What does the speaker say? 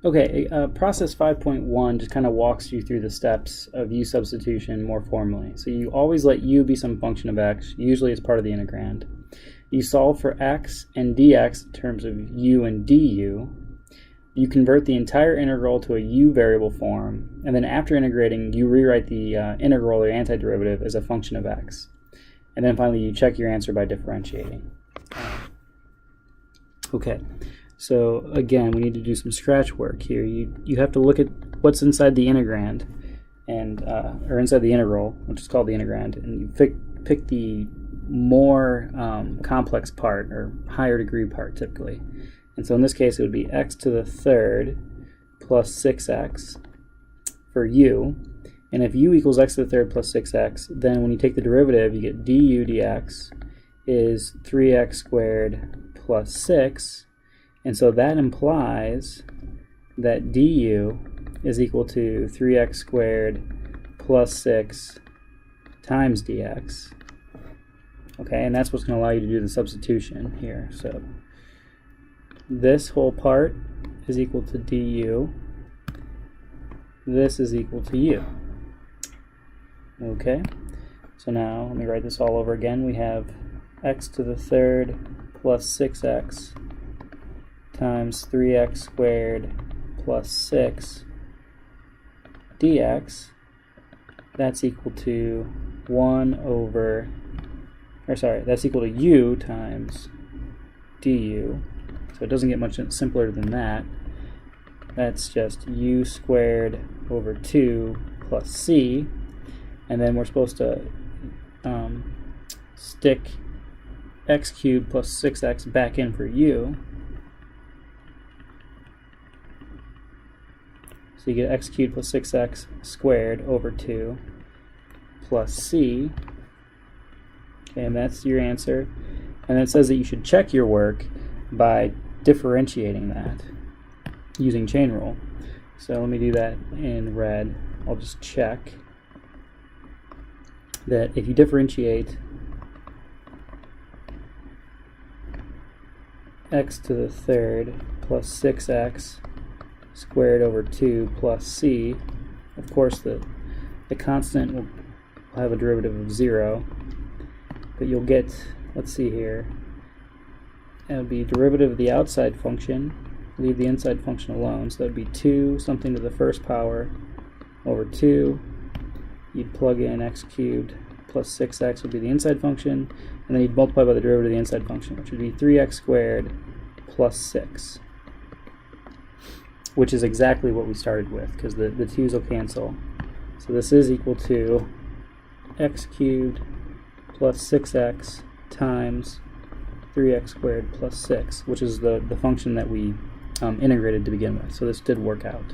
Okay, process 5.1 just kind of walks you through the steps of u substitution more formally. So you always let u be some function of x, usually it's part of the integrand. You solve for x and dx in terms of u and du. You convert the entire integral to a u variable form, and then after integrating, you rewrite the integral or antiderivative as a function of x. And then finally, you check your answer by differentiating. Okay, so again, we need to do some scratch work here. You have to look at what's inside the integrand, and or inside the integral, which is called the integrand, and you pick the more complex part, or higher degree part typically. And so in this case, it would be x to the third plus 6x for u. And if u equals x to the third plus 6x, then when you take the derivative, you get du dx is 3x squared plus 6. And so that implies that du is equal to 3x squared plus 6 times dx. Okay, and that's what's going to allow you to do the substitution here. So this whole part is equal to du. This is equal to u. Okay, so now let me write this all over again. We have x to the third plus 6x times 3x squared plus 6 dx. That's equal to 1 over, or sorry, that's equal to u times du. So it doesn't get much simpler than that. That's just u squared over 2 plus c. And then we're supposed to stick x cubed plus 6x back in for u. So you get x cubed plus 6x squared over 2 plus c. Okay, and that's your answer. And it says that you should check your work by differentiating that using chain rule. So let me do that in red. I'll just check that if you differentiate x to the third plus 6x squared over 2 plus c, of course the constant will have a derivative of 0, but you'll get, let's see here, it would be derivative of the outside function, leave the inside function alone, so that would be 2 something to the first power over 2. You'd plug in x cubed plus 6x would be the inside function, and then you'd multiply by the derivative of the inside function, which would be 3x squared plus 6, which is exactly what we started with, because the 2's will cancel. So this is equal to x cubed plus 6x times 3x squared plus 6, which is the function that we integrated to begin with. So this did work out.